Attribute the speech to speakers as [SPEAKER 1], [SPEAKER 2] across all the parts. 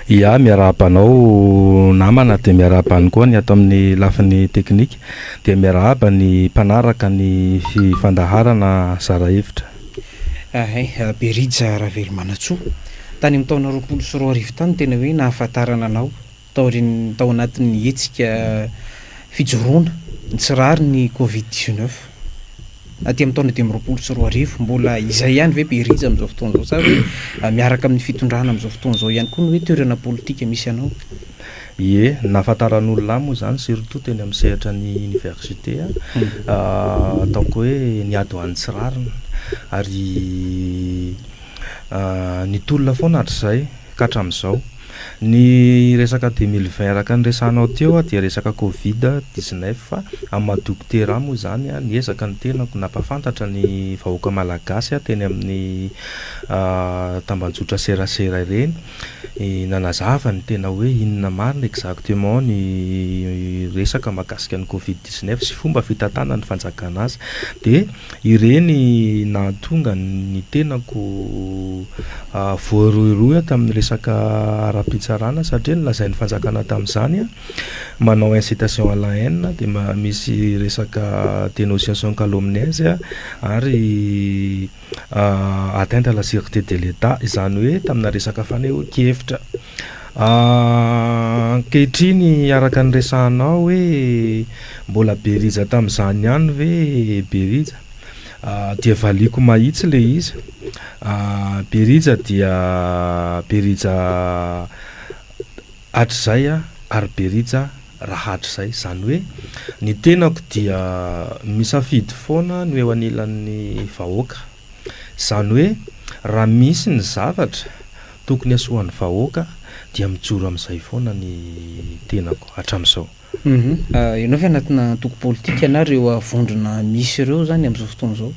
[SPEAKER 1] ia miarabanao namana de miarabany koa ny ato amin'ny lafiny teknika de miaraba ny mpanaraka ny fifandaharana zara hevitra.
[SPEAKER 2] Berija Ravely Manatsoa tany amin'ny taona 2024 tany tena hoe nahafantarana anao tao anatin'ny hetsika fijoroana nitsirary ny Covid-19 aty amin'ny taona 2024 mbola izay ihany ve Berija amin'izao fotoana izao sa hoe miaraka amin'ny fitondrana amin'izao fotoana izao ihany koa ny hoe toerana politika misy anao?
[SPEAKER 1] Ie, nahafantaran'olona moa zany surtout teny amin'ny sehatra ny université ataoko hoe niady ho an'ny tsirarina ary nitolona foana hatrizay ka hatramin'izao. Ny resaka 2020 araka ny resanao teo dia resaka Covid-19 fa amin'ny dokotera moa zany niezaka ny tenako napafantatra ny vahoaka malagasy teny amin'ny tambanjotra serasera ireny nanazava ny tena hoe inona marina exactement ny resaka mahakasika ny Covid-19 sy fomba fitatana ny fanjakana azy de ireny nahatonga ny tenako voaroeroa tamin'ny resaka ara-pitsarana satria nolazain'ny fanjakana tamin'izany manao incitation à la haine de misy resaka dénonciation calomnieuse ary atteinte à la sûreté de l'État izany hoe tamina resaka fanehoan-kevitra. Ankehitriny araka ny resahanao hoe mbola Berija tamin'izany ihany ve Berija? Dia valiko mahitsy le izy. Berija dia Berija hatrizay ary Berija raha hatrizay, zany hoe ny tenako dia misafidy foana ny eo anilan'ny vahoaka, zany hoe raha misy ny zavatra tokony asoan'ny vahoaka dia mijoro amin'izay foana ny tenako hatramin'izao.
[SPEAKER 2] Ianao fa anatina antoko politika nareo vondrona misy ireo zany amin'izao fotoana izao?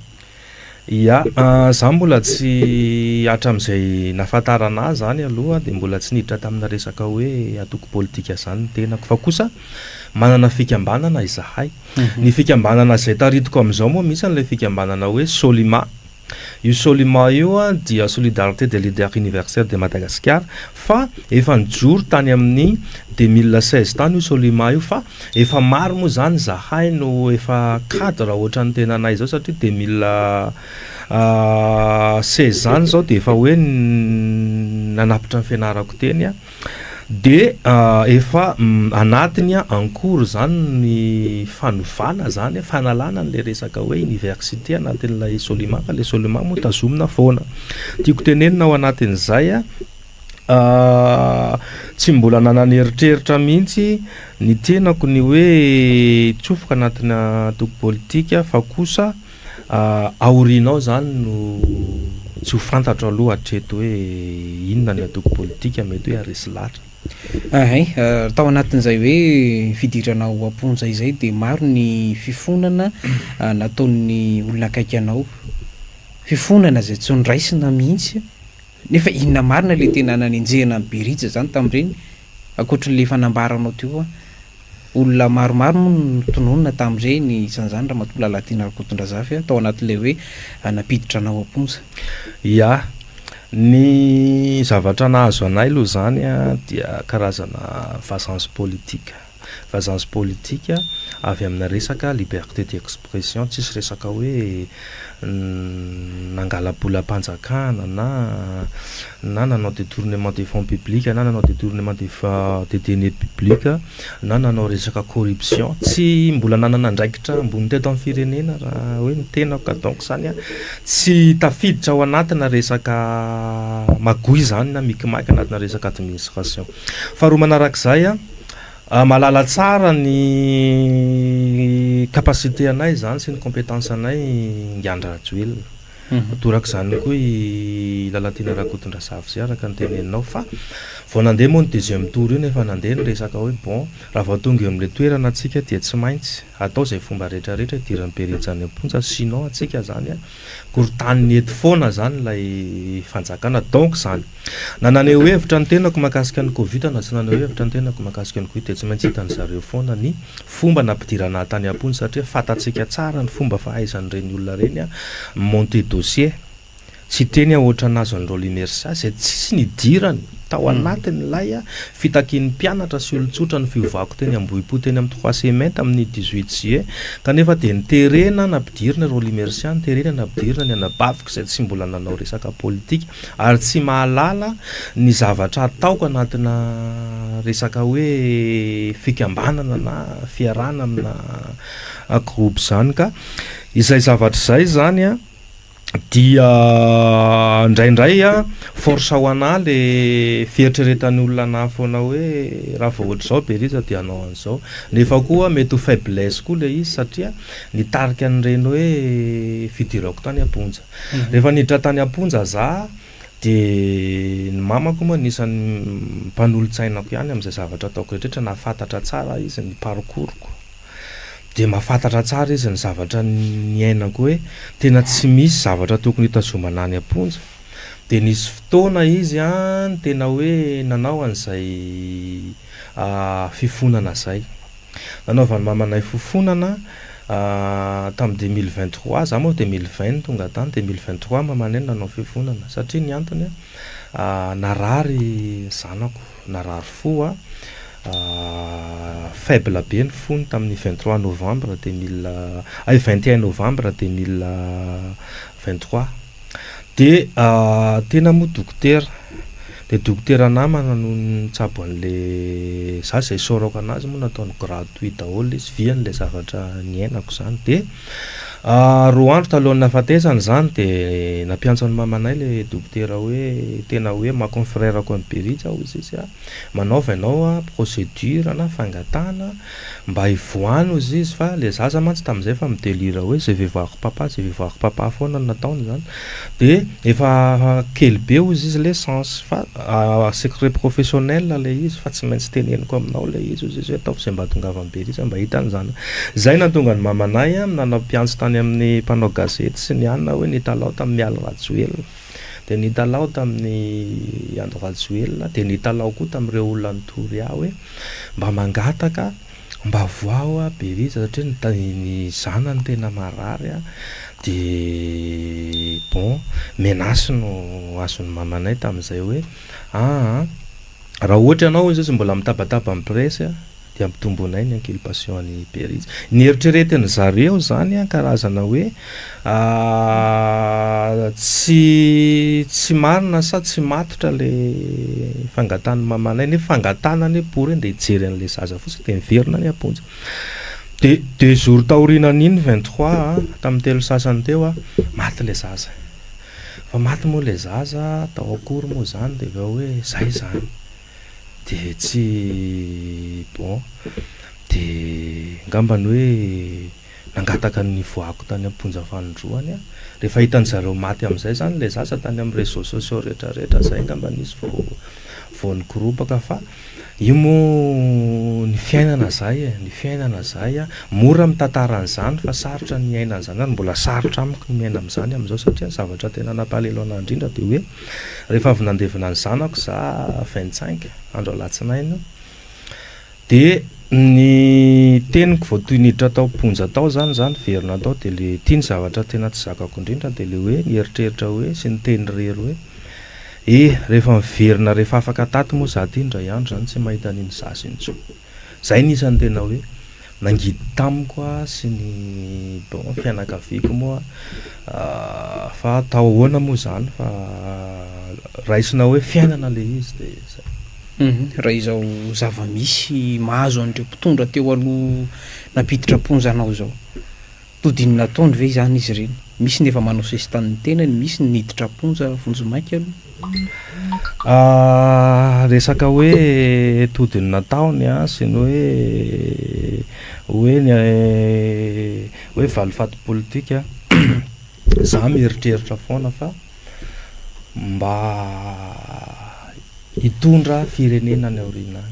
[SPEAKER 1] Ia, za mbola tsy hatramin'izay nahafantarana zany aloha de mbola tsy niditra tamina resaka hoe antoko politika zany ny tenako fa kosa manana fikambanana izahay. Ny fikambanana izay taritiko amin'izao moa misy an'ilay fikambanana hoe Solima. Io Solima io dia Solidarité des leaders universitaires de Madagascar fa efa nijoro tany amin'ny 2016 tany io Solima io fa efa maro moa zany zahay no efa cadre ohatran'ny tenanay zao satria 2016 zany zao de efa hoe nanapitra ny fianarako teny de efa anatiny ankory zany ny fanovana zany fanalana n'le resaka hoe université anatin'ilay Solima fa le Solima moa tazomina foana. Tiako tenenina ao anatin'izay tsy mbola nananeritreritra mihitsy ny tenako ny hoe tsofoka anatina antoko politika fa kosa aorinao zany no tsy ho fantatra aloha hatreto hoe inona ny antoko politika mety hoe aresy lahatra.
[SPEAKER 2] Tao anatin'izay hoe fidiranao amponja izay de maro ny fifonana nataon'ny olona akaiky anao, fifonana zay tsy niraisina mihitsy nefa inona marina le tena nanenjehana amin'ny Berija zany tamin'ireny ankoatran'le fanambaranao teo olona maromaro moa notononona tamin'ireny isan'izany raha matoa Lalatiana Rakotondrazafy tao anatin'le hoe napiditra anao amponja.
[SPEAKER 1] Ia, ny zavatra nahazo anay aloha zany dia karazana vasances politique. Vasances politique avy amina resaka liberté d'expression, tsisy resaka hoe nangala-bolam-panjakana na nanao détournement des fonds publics na nanao détournement des deniers publics na nanao resaka corruption. Tsy mbola nanana andraikitra ambony teto amin'ny firenena raha hoe ny tenako donc zany tsy tafiditra ao anatina resaka magoy zany na mikimaika anatina resaka administration. Faharoa manarak'izay malala tsara ny capacité anay zany sy ny compétence anay Ngandra Rajoelina. Toraka zany koa i Lalatiana Rakotondrazafy zay araka ny teneninao fa vao nandeha moa ny deuxième tour io nefa nandeha ny resaka hoe bon raha vao tonga eo amin'le toerana atsika dia tsy maintsy atao zay fomba rehetrarehetra idiran'ny Berija ny amponja sinon atsika zany korontaniny eto foana zany lay fanjakana. Donc zany nananeho hevitra ny tenako mahakasika ny Covid na tsy naneho hevitra ny tenako mahakasika ny Covid dia tsy maintsy hitan'ny zareo foana ny fomba nampidirana tany amponja satria fatatsika tsara ny fomba fahaizan'ireny olona reny monter dossier tsy teny ahoatra anazy ny rôle immersia zay tsisy nidirany tao anatiny lay a fitakin'ny mpianatra sy olon-tsotra ny fiovako teny ambohipo teny amin'ny 3 semaine tamin'ny 18 juillet kanefa dia niterena nampidirina rôle immersia niterena nampidirina ny anabaviko izay tsy mbola nanao resaka politika ary tsy mahalala ny zavatra ataoko anatina resaka hoe fikambanana na fiarana amina groupe zany ka izay zavatra izay zany a dia indraindray a force ho ana le fieritreretan'ny olona na foana hoe raha vao ohatra zao Beriza dia anao an'izao nefa koa mety ho faiblesse koa le izy satria nitarika an'ireny hoe fidirako tany Amponja rehefa niditra tany Amponja za dia ny mamako moa nisan'ny mpanolontsainako ihany amin'izay zavatra ataoko rehetrarehetra nahafantatra tsara izy ny parcours-ko dia mahafantatra tsara izy ny zavatra ny ainako hoe tena tsy misy zavatra tokony hitazomana any Amponja dia nisy fotoana izy a tena hoe nanao an'izay fifonana zay nanaovany mamanay fifonana tamin'ny 2023 za moa 2020 tonga tany 2023 mamanay nanao fifonana satria ny antony narary zanako narary fo faible be ny fony tamin'ny 23 novembre 21 novembre 2023 dia tena moa dokotera dia dokotera namana no nitsabo an'le za zay sorako anazy moa nataony gratuit daholo izy vian'le zavatra ny ainako zany dia roa andro talohan'ny nafatesany zany dia nampiantso ny mamanay le dokotera hoe tena hoe maconfrère-ko amin'ny Beriza izy manaova ianao procédure na fangatana mba hivoano izy fa le zaza mantsy tamin'izay fa midelira hoe je vais voir papa foana nataony zany dia efa kely be izy l'essence fa secret professionnel le izy fa tsy maintsy teneniko aminao le izy hoe ataovy izay mba tongava amin'ny Beriza mba hitany zany zay natonga ny mamanay nanao mpiantso tany amin'ny mpanao gazety sy ny anina hoe nitalao tamin'ny Mialy Rajoelina dia nitalao tamin'ny Andro Rajoelina dia nitalao koa tamin'ireo olona nitory aho hoe mba mangataka mba voao Beriza satria ny zanany tena marary dia bon menasy no azon'ny mamanay tamin'izay hoe raha ohatra ianao izy mbola mitabataba amin'ny presse dia ampitomboinay ny inculpation ny Beriza ny eritreretiny zareo zany karazana hoe tsy marina sa tsy matotra le fangatany mamanay ny fangatanany por dia hijery an'le zaza fotsiny dia miverina ny Amponja dia 2 jours taorinan'iny 23 tamin'ny telo sasany teo maty le zaza fa maty moa le zaza tao akory moa zany dia efa hoe zay zany dia tsy bon dia ngambany hoe nangataka ny voako tany Amponja fanondroany rehefa hitany zareo maty amin'izay zany le zaza tany amin'ny réseaux sociaux rehetrarehetra zay ngambany izy vao nikoropaka fa io moa ny fiainana zay mora mitantaran'izany fa sarotra ny ainan'izany ary mbola sarotra amiko ny miaina amin'izany amin'izao satria zavatra tena nampalelo anahy indrindra dia hoe rehefa avy nandevina ny zanako za 25 andro alatsinainy dia ny teniko vao toy niditra tao Amponja tao zany verina tao dia le tia ny zavatra tena tsy zakako indrindra dia le hoe nieritreritra hoe sy ny teny rery hoe rehefa miverina rehefa afaka taty moa za ty indray andro zany tsy mahita an'iny zasy intsony zay nisany tena hoe nangidy tamiko sy ny bon fianakaviako moa fa tao ahoana moa zany fa raisina hoe fiainana le izy dia zay
[SPEAKER 2] raha izao zava-misy mahazo an'ireo mpitondra teo aloha napiditra Amponja anao zao todiny nataony ve zany izy ireny misy nefa manao sesitan'ny tenany misy niditra Amponja vonjomaika aloha
[SPEAKER 1] resaka hoe todiny nataony sy ny hoe valifaty politika za mieritreritra foana fa mba hitondra firenena ny aoriana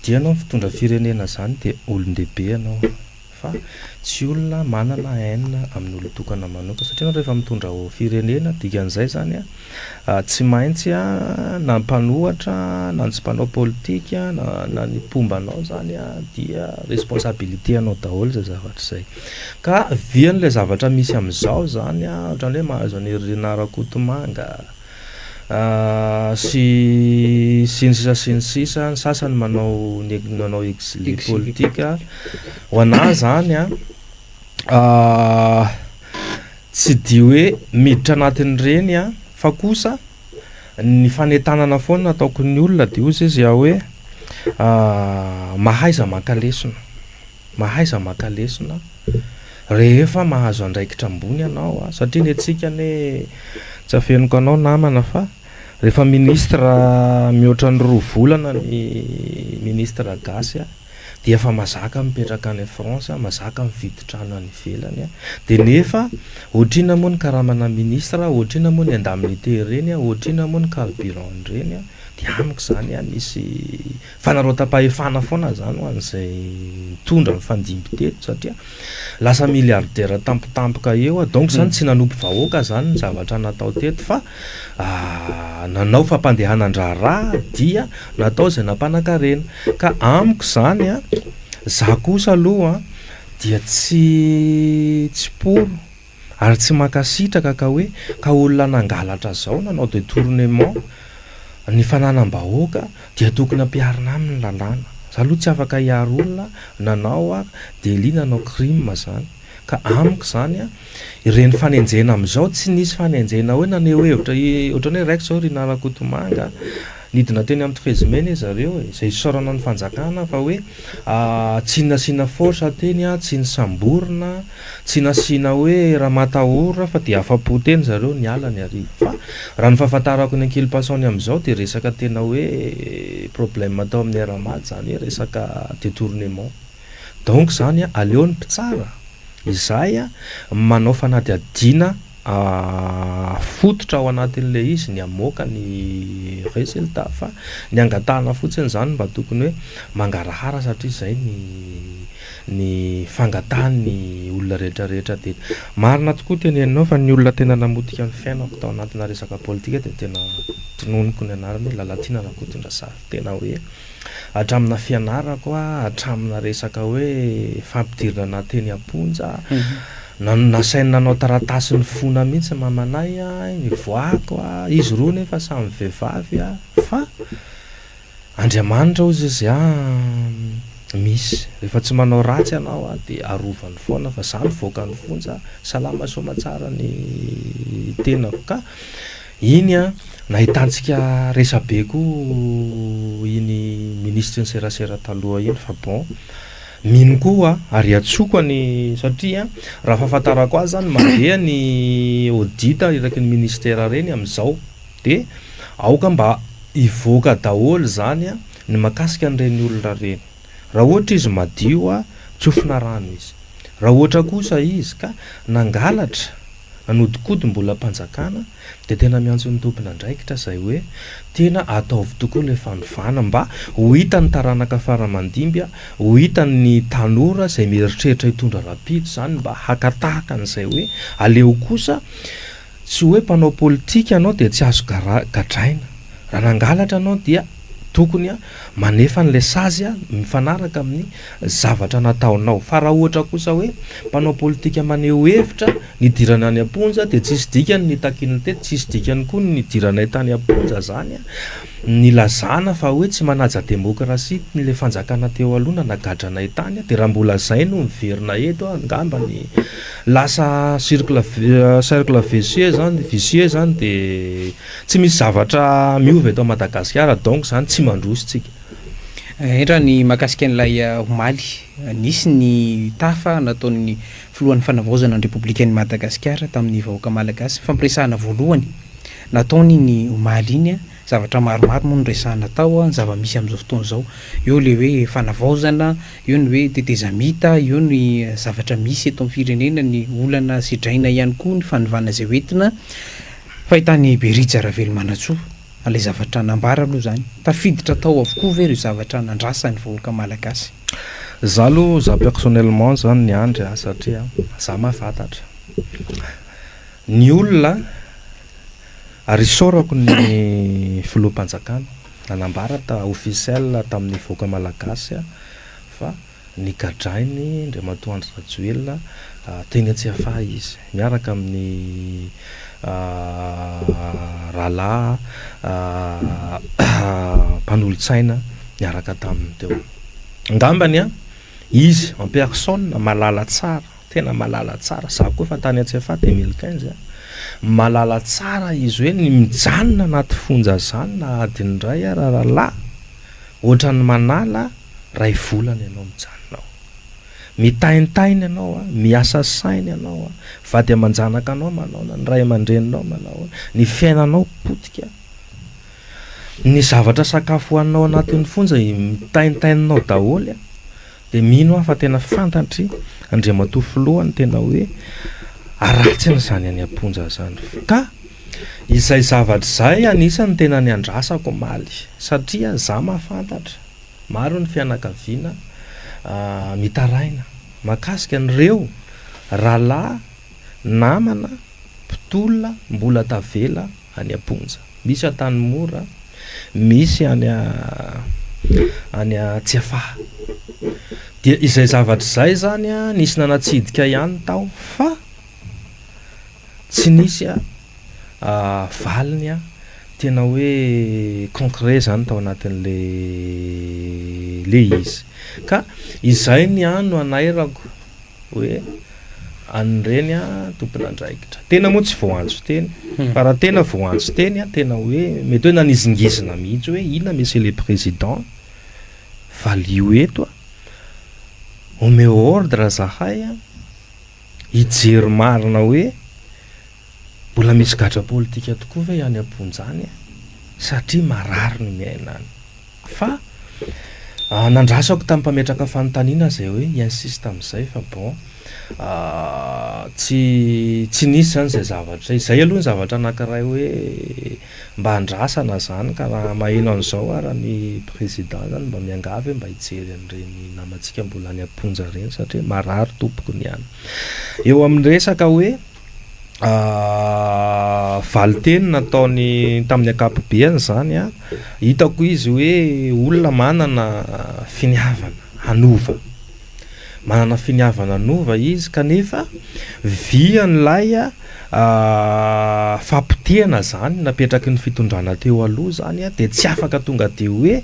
[SPEAKER 1] dia anao fitondra firenena zany dia olon-dehibe anao fa tsy olona manana haine amin'ny olon-tokana manoka satria rehefa mitondra firenena dikan'izay zany tsy maintsy na mpanohatra na tsy mpanao politika na ny mpombanao zany dia responsabilité anao daholo zay zavatra zay ka vian'ilay zavatra misy amin'izao zany ohatran'ny hoe mahazo any Renard Akotomanga sy ny sisa ny sasany manao exilé politika ho anahy zany tsy di hoe miditra anatin'ireny fa kosa ny fanentanana foana ataoko ny olona de ozy izy hoe mahaiza maka lesona rehefa mahazo andraikitra ambony ianao satria ny atsika ny tsy afenoko anao namana fa rehefa ministra mihoatra ny 2 volana ny ministra gasy dia efa mazaka mipetraka any France mazaka mividitrano any ivelany de nefa ohatrina moa ny karamana ministra ohatrina moa ny indemnité reny ohatrina moa ny carburant reny dia amiko zany misy fanarota-pahefana foana zany ho an'izay mitondra ny fandimby teto satria lasa milliardaire tampotampoka eo donc zany tsy nanompo vahoaka zany ny zavatra natao teto fa nanao fampandehanan-draharaha dia natao zay nampanankarena ka amiko zany za kosa aloha dia tsy poro ary tsy makasitraka ka hoe ka olona nangalatra zao nanao détournement ny fananam-bahoaka dia tokony ampiarina amin'ny lalàna za aloha tsy afaka hiaro olona nanao délit nanao crime zany ka amiko zany ireny fanenjena amin'izao tsy nisy fanenjena hoe naneho hevitra ohatran'ny hoe raiky zao Renard Akotomanga nidina teny amin'ny trésmeny zareo izay sorana ny fanjakana fa hoe tsy nasiana force teny tsy nisamborona tsy nasiana hoe raha matahora fa dia afa-po teny zareo ny ala ny arivo fa raha ny fahafantarako ny ankilipasony amin'izao dia resaka tena hoe problème atao amin'ny aramaty zany hoe resaka détournement donc zany aleo ny mpitsara izay manao fanadihadiana fototra ao anatin'ilay izy ny amoaka ny résultat fa ny angatahana fotsiny zany mba tokony hoe mangarahara satria zay ny fangatahan'ny olona rehetrarehetra de marina tokoa tenenao fa ny olona tena namotika ny fiainako tao anatina resaka politika de tena tononoko ny anarany hoe Lalatiana Rakotondrasary tena hoe hatramina fianarako hatramina resaka hoe fampidirana teny am-ponja nasainy nanao taratasy ny fona mihitsy mamanay ny voako izy roa nefa samy vehivavy fa Andriamanitra ozy izy misy rehefa tsy manao ratsy ianao dia arovany foana fa zany voaka ny fonja salama somatsara ny tenako ka iny nahitantsika resabe koa iny ministre ny serasera taloha iny fa bon mino koa ary atsoko ny satria raha fahafantarako azy zany mandeha ny audita iraky ny ministera reny amin'izao de aoka mba ivoaka daholo zany ny makasika an'ireny olona reny raha ohatra izy madio tsofina rano izy raha ohatra kosa izy ka nangalatra nanodikody mbola mpanjakana de tena miantso ny tompony andraikitra zay hoe tena ataovy tokoa le fanovana mba ho hita ny taranaka faramandimby ho hita ny tanora zay mieritreritra hitondra rapito zany mba hakatahaka an'izay hoe aleo kosa tsy hoe mpanao politika anao de tsy azo gadraina raha nangalatra anao dia tokony manefa n'le sazy mifanaraka amin'ny zavatra nataonao fa raha ohatra kosa hoe mpanao politika maneho hevitra nidirana any am-ponja de tsisy dikany nitakiny teto tsisy dikany koa nidiranay tany am-ponja zany nilazana fa hoe tsy manaja demokrasia le fanjakana teo aloha nagadranay tany de raha mbola zay no miverina eto angamba ny lasa cercle vicieux zany de tsy misy zavatra miova eto Madagasikara donc zany tsy mandroso tsika
[SPEAKER 2] raha ny makasika an'ilay omaly nisy ny tafa nataon'ny filohan'ny fanavaozana ny républicaine Madagasikara tamin'ny vahoaka malagasy fampiresahana voalohany nataony ny omaly iny zavatra maromaro moa nyresahana tao ny zava-misy amin'izao fotoana zao eo le hoe fanavaozana eo ny hoe tetezamita eo ny zavatra misy eto amin'ny firenena ny olana sidraina ihany koa ny fanovana zay hoentina fahitany Berija Ravelomanasoa alay zavatra nambara aloha zany tafiditra tao avokoa ve ry zavatra nandrasa ny vahoaka malagasy
[SPEAKER 1] za aloha za personnellement zany ny andry satria za mahafantatra ny olona ary isaorako ny filoham-panjakana nanambarata officiel tamin'ny voaka malagasy fa ny gadrainy Andriamatoandro Rajoelina teny Antsiafaha izy miaraka amin'ny rahalahy mpanolo-tsaina miaraka taminy teo ngambany izy en personne malala tsara tena malala tsara za koa fa tany Antsiafaha 2015 malala tsara izy hoe ny mijanona anaty fonja zany na adiny ray rahalahy ohatra ny manala ray volana ianao mijanonao mitaintaina ianao miasa saina ianao vady amanjanaka anao manao ny ray aman-dreninao manao ny fiainanao potika ny zavatra sakafo hoaninao anatin'ny fonja mitaintaininao daholy dia mino fa tena fantatry Andriamatoa filohany tena hoe aratsy zany any amponja zany ka izay zavatra zay anisany tena ny andrasako maly satria za mahafantatra maro ny fianakaviana mitaraina makasika an'ireo rahalahy namana mpitolona mbola tavela any amponja misy Antanimora misy any Antsiafaha dia izay zavatra zay zany nisy nanatsidika ihany tao fa tsy nisy valiny tena hoe concret zany tao anatin'le izy ka izay ny ano anairako hoe anyreny tompon'andraikitra tena moa tsy voantso teny fa raha tena voantso teny tena hoe mety hoe nanizingizina mihitsy hoe inona monsieur le président valio eto omeo ordre zahay hijery marina hoe mbola misy gadra politika tokoa ve any amponjany satria marary ny miainany fa nandrasako tamin'ny mpametraka fanontaniana zay hoe insiste amin'izay fa bon tsy nisy zany zay zavatra izay aloha ny zavatra anankiray hoe mba handrasana zany ka raha maheno an'izao raha ny président zany mba miangavy mba hijery an'ireny namantsika mbola any amponja reny satria marary tompoko ny any eo amin'ny resaka hoe valiteny nataony tamin'ny akapobeany zany hitako izy hoe olona manana finiavana hanova manana finiavana hanova izy kanefa vian'lay fampitehana zany napetraky ny fitondrana teo aloha zany dia tsy afaka tonga de hoe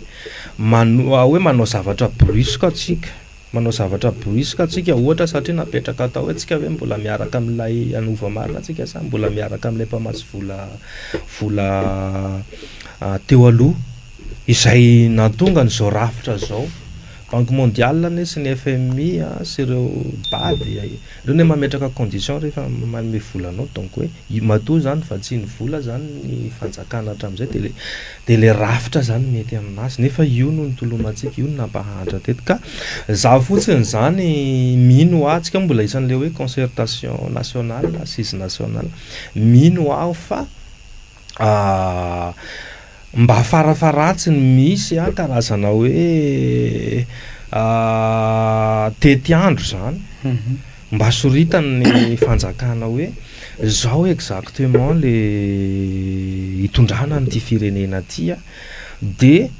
[SPEAKER 1] manao zavatra brusque atsika manao zavatra brusque atsika ohatra satria napetraka tao atsika hoe mbola miaraka amin'ilay anova marina atsika sa mbola miaraka amin'ilay mpamatsy vola teo aloha izay natonga n'izao rafitra zao Banque mondiale ne sy ny FMI sy ireo bady ireo ne mametraka condition rehefa manome volanao donc hoe matoa zany fa tsy ny vola zany ny fanjakana hatramin'izay dia le rafitra zany mety aminazy nefa io no nitolomantsika io no nampahantra teto ka za fotsiny zany mino atsika mbola isan'le hoe concertation nationale assise nationale mino aho fa mba farafaratsiny misy karazana hoe tetiandro zany mba soritany fanjakana hoe zao exactement le hitondrana n'ity firenena ty de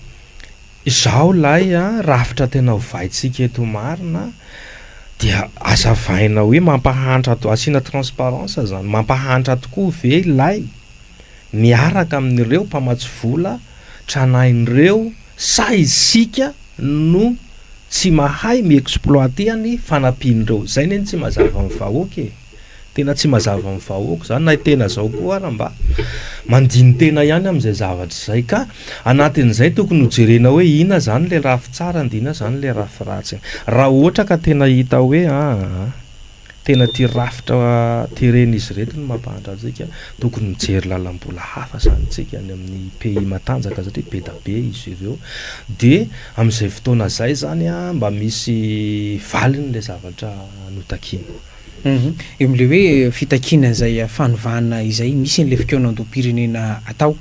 [SPEAKER 1] zao lay rafitra tena hovaitsika eto marina dia azavaina hoe mampahantra asiana transparence zany mampahantra tokoa ve lay miaraka amin'ireo mpamatsy vola tranain'ireo sa isika no tsy mahay miexploiter ny fanampian'ireo zay neny tsy mazava amin'ny vahoaka tena tsy mazava amin'ny vahoaka zany na tena zao koa raha mba mandiny tena ihany amin'izay zavatra zay ka anatin'izay tokony hojerena hoe ina zany le rafy tsara andina zany le rafy ratsy raha ohatra ka tena hita hoe tena ty rafitra terena izy reto no mampahantra antsika tokony mijery lalam-bola hafa zany tsika any amin'ny pays matanjaka satria be da be izy ireo de amin'izay fotoana zay zany mba misy valiny le zavatra notakina
[SPEAKER 2] eo amin'le hoe fitakina zay fanovana izay misy n'le fikaona andoam-pirenena atao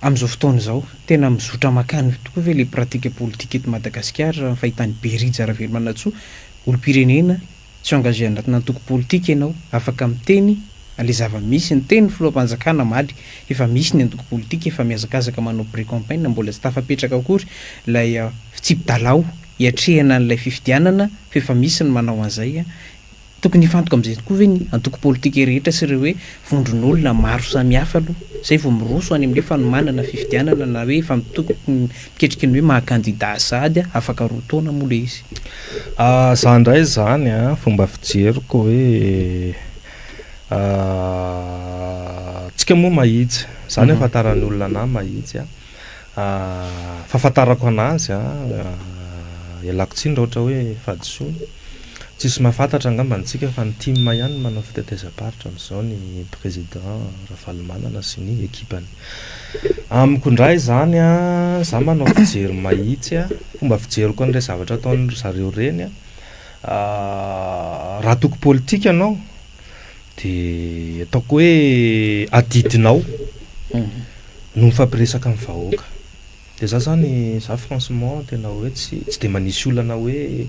[SPEAKER 2] am'izao fotoana zao tena mizotra makany tokoa ve le pratika politika eto Madagasikara fahitany Berija Ravelonantsoa olo-pirenena tsy engagé anatina antoko politika ianao afaka miteny le zava-misy ny teny filoham-panjakana maly efa misy ny antoko politika efa miazakazaka manao pré-campagne mbola tsy tafapetraka akory lay tsipidalao hiatrehana n'ilay fifidianana fa efa misy ny manao an'izay tokony hifantoka am'izay tokoa ve ny antoko politika rehetra sy ireo hoe vondron'olona maro samihafa aloha zay vao miroso any amin'le fanomanana fifidianana na hoe efa miketrika ny hoe mahakandida sady afaka roa taona moa le izy
[SPEAKER 1] za ndray zany fomba fijeriko hoe tsika moa mahitsy zany afantaran'ny olona anahy mahitsy fahafantarako anazy ialako tsiny raha ohatra hoe fadisoa tsisy mahafantatra angamba antsika fa ny team ihany manao fitetezam-paritra amin'izao ny président Ravalomanana sy ny ekipany amiko indray zany za manao fijery mahitsy fomba fijeriko an'ilay zavatra ataony zareo reny raha toko politika ianao de ataoko hoe adidinao no mifampiresaka amin'ny vahoaka de za zany za franchement tena hoe tsy de manisy olana hoe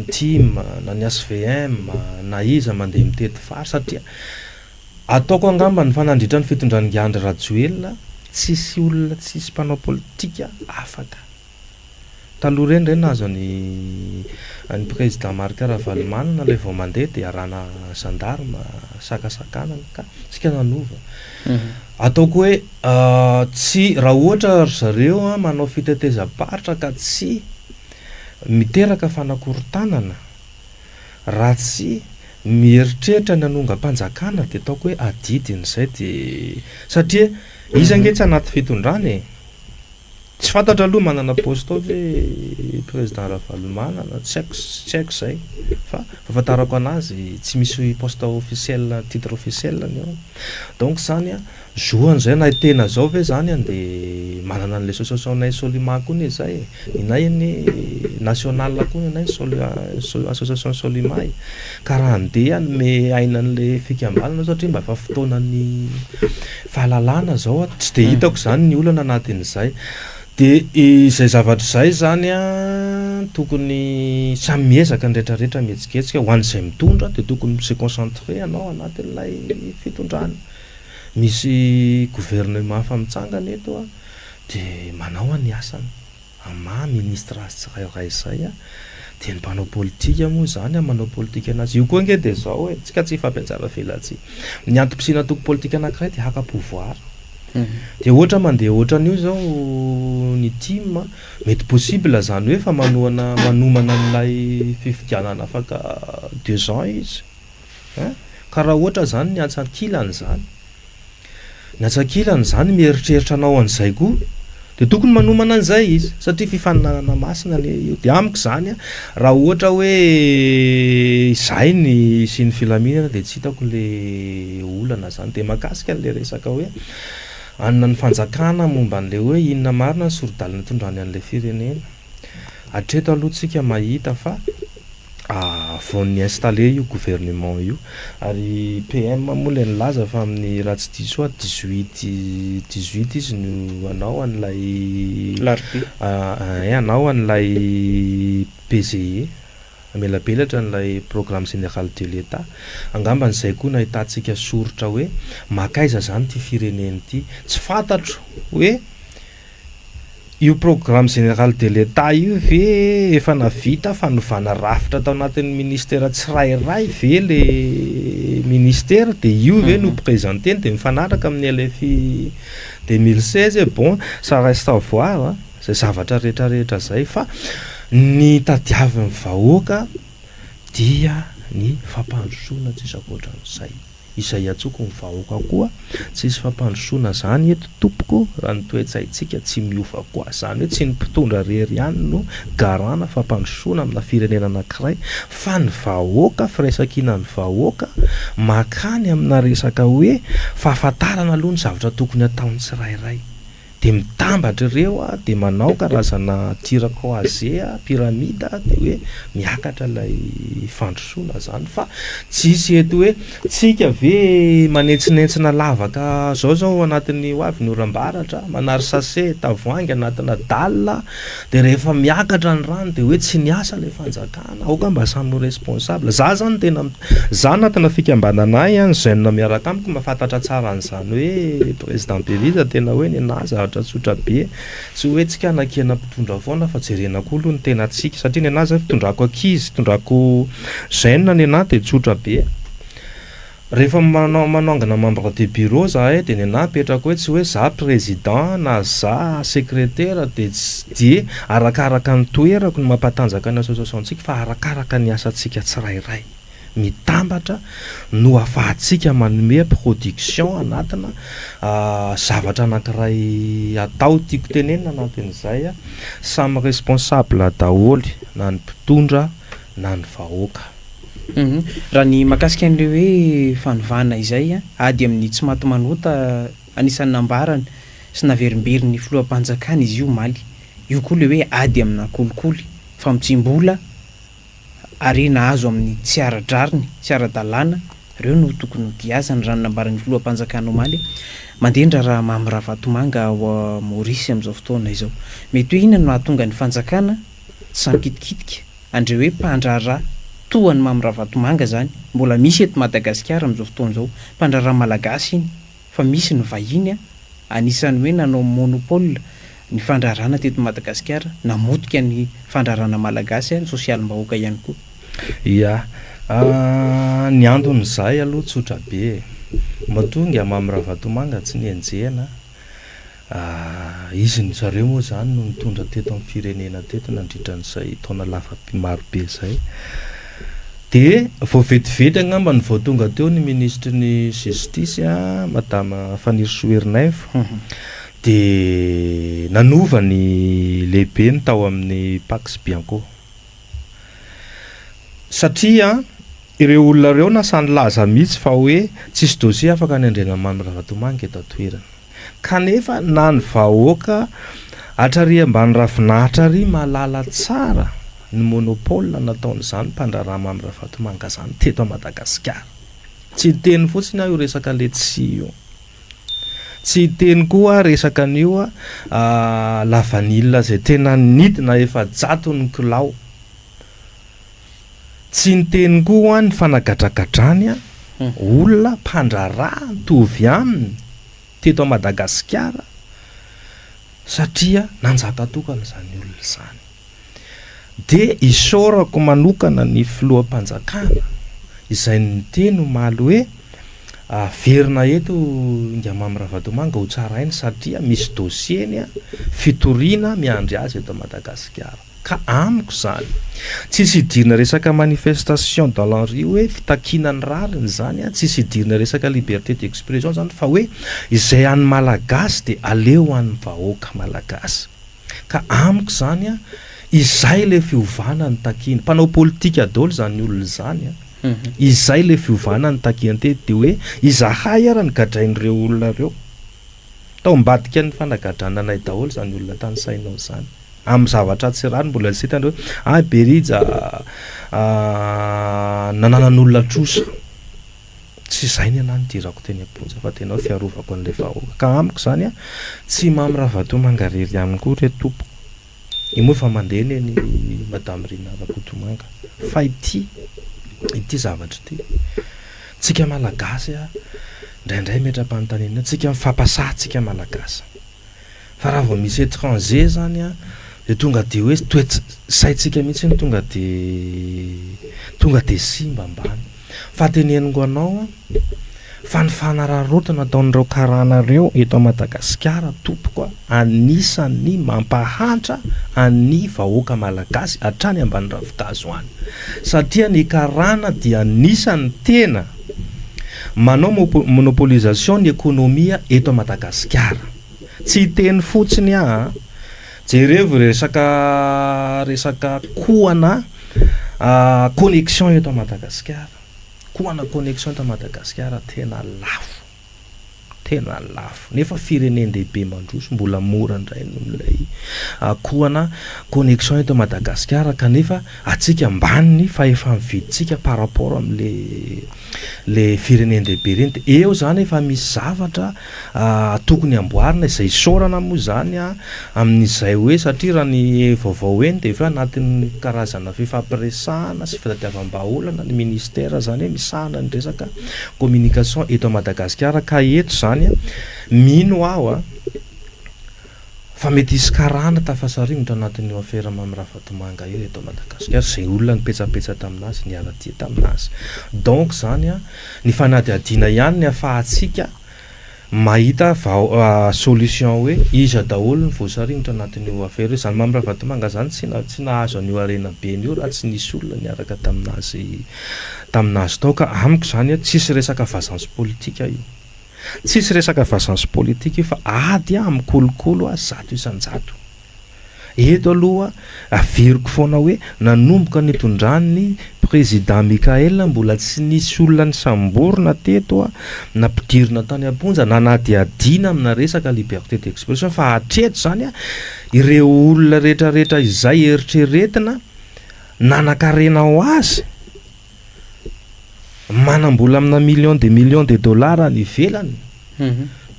[SPEAKER 1] team na ny SVM na iza mandeha mitety fary satria ataoko angamba ny fanandritra ny fitondran'ny Giandry Rajoelina tsisy olona tsisy mpanao politika afaka taloha reny nazo ny président Marc Ravalomanana le vao mandeha de arana gendarme sakasakana ka tsika nanova ataoko hoe tsy raha ohatra zareo manao fitetezam-paritra ka tsy miteraka fanakorontanana raha tsy mieritreritra ny anongam-panjakana de ataoko hoe adidin'izay de satria izy ange tsy anaty fitondrana tsy fantatra aloha manana poste hoe président Ravalomanana tsy haiko zay fa fahafantarako anazy tsy misy poste officiel titre officiel ny ao donc zany zoan'izay na tena zao ve zany de manana an'le association-nay Solima koa ny zay inay ny national koa inay association Solima ka raha andeha me aina an'le fikambanana satria mba efa fotoanan'ny fahalalana zao tsy de hitako zany ny olana anatin'izay de izay zavatra zay zany tokony samy miezaka ny rehetrarehetra mihetsiketsika ho an'izay mitondra de tokony se concentrer anao anatin'ilay fitondrana misy gouvernement fa mitsangana eto de manao any asany ama ministre tsirairay zay de ny mpanao politika moa zany manao politika anazy io koa nge de zao hoe tsika tsy fampiantsara velatsy ny antom-pisina toko politika anankiray de haka pouvoir de ohatra mandeha ohatra an'io zao ny team mety possible zany hoe fa manomana n'ilay fifidianana afaka 2 ans izy ka raha ohatra zany ny atsakilany zany ny atsakilany zany mieritreritra anao an'izay koa de tokony manomana an'izay izy satria fifaninanana masina io de amiko zany raha ohatra hoe zay ny sy ny filaminana de tsy hitako le olana zany de makasika an'le resaka hoe anona ny fanjakana momba an'le hoe inona marina ny sorodalina tondrany an'le firenena atreto aloha tsika mahita fa vao ny installé io gouvernement io ary PM moa le nilaza fa amin'ny raha tsy diso 18 izy no anao an'ilay anao an'ilay PGE amelabelatra n'ilay programme général de l'État angamba n'izay koa nahitantsika soritra hoe makaiza zany ty fireneny ty tsy fantatro hoe io programme général de l'État io ve efa navita fanovana rafitra tao anatin'ny ministère tsirairay ve le ministère de io ve no présenté de mifanaraka amin'ny LFI 2016 bon ça reste à voir zay zavatra rehetrarehetra zay fa ny tadiavin'ny vahoaka dia ny fampandrosoana tsisy akoatran'izay izay atsoko ny vahoaka koa tsisy fampandrosoana zany eto tompoko raha ny toetsaitsika tsy miova koa zany hoe tsy ny mpitondra rery ihany no garana fampandrosoana amina firenena anankiray fa ny vahoaka firaisankina ny vahoaka makany amina resaka hoe fahafantarana aloha ny zavatra tokony ataon'ny tsirairay de mitambatra ireo a de manao karazana tir croisé a pyramide de hoe miakatra lay fandrosoana zany fa tsisy eto hoe tsika ve manetsinetsina lavaka zao anatin'ny hoavy ny oram-baratra manary sase tavoangy anatina dalina de rehefa miakatra ny rano de hoe tsy niasa le fanjakana aoka mba samy responsable za zany tena za anatina fikambananay a ny jeune miaraka amiko mahafantatra tsara an'izany hoe président Beliza tena hoe nena zavatra tsotra be tsy hoe tsika nakena mpitondra foana fa jerenako aloha ny tena tsika satria nena za fitondrako ankizy fitondrako jeune nena de tsotra be rehefa manongana membre de bureau za de nena petrako hoe tsy hoe za président na za secrétaire de arakaraka ny toerako ny mampatanjaka ny association-tsika fa arakaraka ny asantsika tsirairay mitambatra no afahantsika manome production anatina zavatra anankiray atao tiako tenenina anatin'izay a samy responsable daholy na ny mpitondra na ny vahoaka.
[SPEAKER 2] Raha ny makasika an'ireo hoe fanovana izay a ady amin'ny tsy maty manota anisan'ny nambarany sy naverimberiny filoham-panjakana izy io maly io koa le hoe ady amina kolikoly fa mitsimbola ary nahazo amin'ny tsy ara-drariny tsy ara-dalàna ireo no tokony diazany raha nambarany filoham-panjakana omaly mandendra raha Mamira Vatomanga ao Maorisy amin'izao fotoana izao mety hoe inona no hahatonga ny fanjakana tsy sankitikitika andreo hoe mpandraharaha toany Mamira Vatomanga zany mbola misy eto Madagasikara amin'izao fotoana izao mpandraharaha malagasy iny fa misy ny vahiny a anisan'ny hoe nanao monopole ny fandraharana teto Madagasikara namotika ny fandraharana malagasy a sosialim-bahoaka ihany koa.
[SPEAKER 1] Ya ny andon'izay aloha tsotra be mahatonga Mamira Vatomanga tsy nienjehana izy ny zareo moa zany no mitondra teto amin'ny firenena teto nandritran'izay taona lafa marobe zay de vao vetivety angamba ny vao tonga teo ny ministre ny justice a madame Fanny Soernef de nanova ny lehibe ny tao amin'ny Pax Bianco satria ireo olona reo nasany laza mihitsy fa hoe tsisy dossier afaka nyandrena Mamira Vatomanga eto an-toerana kanefa na ny vahoaka atrary ambany ravinahitra ary mahalala tsara ny monopole nataon'izany mpandraharaha Mamira Vatomanga zany teto a Madagasikara tsy teny fotsiny aho io resaka letsia io tsy teny koa resaka an'io la vanille zay tena nidina efa jato ny kilao tsy niteny koa ny fanagadragadrany a olona mpandraharaha mitovy aminy teto a Madagasikara satria nanjaka tokana zany olona zany de isaorako manokana ny filoham-panjakana izay niteny omaly hoe verina eto inga Mamira Vatomanga ho tsarainy satria misy dossieny a fitoriana miandry azy eto Madagasikara ka amiko zany tsisy idirina resaka manifestation dans la rue hoe fitakinany rariny zany a tsisy idirina resaka liberté d'expression zany fa hoe izay an'ny malagasy de aleo an'ny vahoaka malagasy ka amiko zany a izay le fiovana ny takiny mpanao politika daholo zany olona zany a izay le fiovana ny takiny tety de hoe izahay ara ny gadrain'ireo olona reo tao mbadika ny fanagadrana anay daholo zany olona tany sainao zany amin'ny zavatra tsy rano mbola sitany hoe Beriza nananan'olona trosa tsy izay ny anany dirako teny am-ponja fa tena fiarovako an'le vahoaka ka amiko zany a tsy Mamira Vatomanga rery aminy koa re tompo imoa fa mandeha ny madame Rina Vatomanga fa ity zavatra ity tsika malagasy a ndraindray metram-panontaniana tsika mifampasahtsika malagasy fa raha vao misy étranger zany a de tonga de hoe saitsika mihitsy ny tonga de simba ambany fa teneniko anao fa ny fanararotana ataon'ireo karanareo eto Madagasikara tompoko anisany mampahantra any vahoaka malagasy hatrany ambany ravikazo any satria ny karana dia anisany tena manao monopolisation ny ekonomia eto Madagasikara tsy teny fotsiny jerevo resaka koana connexion eto Madagasikara koana connexion eto Madagasikara tena lafo tena lafo nefa firenendehibe mandroso mbola mora ndray nolay kohana connexion eto Madagasikara kanefa atsika ambaniny fa efa mividitsika par rapport amle firenendehibe reny eo zany efa misy zavatra tokony amboarina izay sorana moa zany amin'izay hoe satria raha ny vaovao eny de efa anatin'ny karazana fifampiresahana sy fitadiavam-baolana ny ministera zany hoe misahana ny resaka communication eto Madagasikara ka eto zany mino aho fa mety isy karana tafasarimotra anatin'io affaire Mamy Ravatomanga io eto Madagasikara zay olona nipetsapetsa taminazy niara-tia taminazy donc zany ny fanadihadiana ihany ny afahatsika mahita solution hoe iza daholo ny voasarimotra anatin'io affaire zany Mamy Ravatomanga zany tsy nahazo an'io arena be n'io raha tsy nisy olona niaraka taminazy tao ka amiko zany tsisy resaka vazanso politika io tsisy resaka vazanso politika io fa ady amikolokolo zato isan-jato eto aloha averiko foana hoe nanomboka ny tondrany président Mikael mbola tsy nisy olona ny samborona teto nampidirina tany Amponja nanadihadiana amina resaka liberté d'expression fa hatreto zany ireo olona rehetrarehetra izay eritreretina nanakarena ho azy manambola amina million de dollars ny velany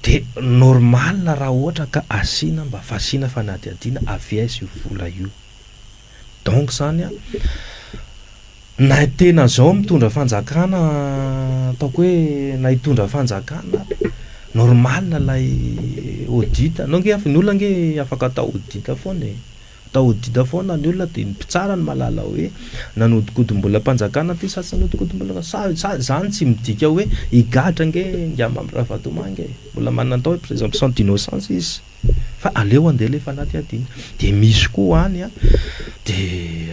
[SPEAKER 1] de normal raha ohatra ka asina mba fasina fanadihadiana AVS io vola io donc zany na tena zao mitondra fanjakana ataoko hoe na hitondra fanjakana normal lay audit nonge ny olona nge afaka atao audit foana atao audit foana ny olona de mpitsara ny malala hoe nanodikodim-bola mpanjakana ty sa tsy nanodikodim-bola zany tsy midika hoe igadra nge ngia Mamy Ravatomanga mbola manana atao hoe présomption d'innocence izy fa aleo andeha le fanadihadiana de misy koa any de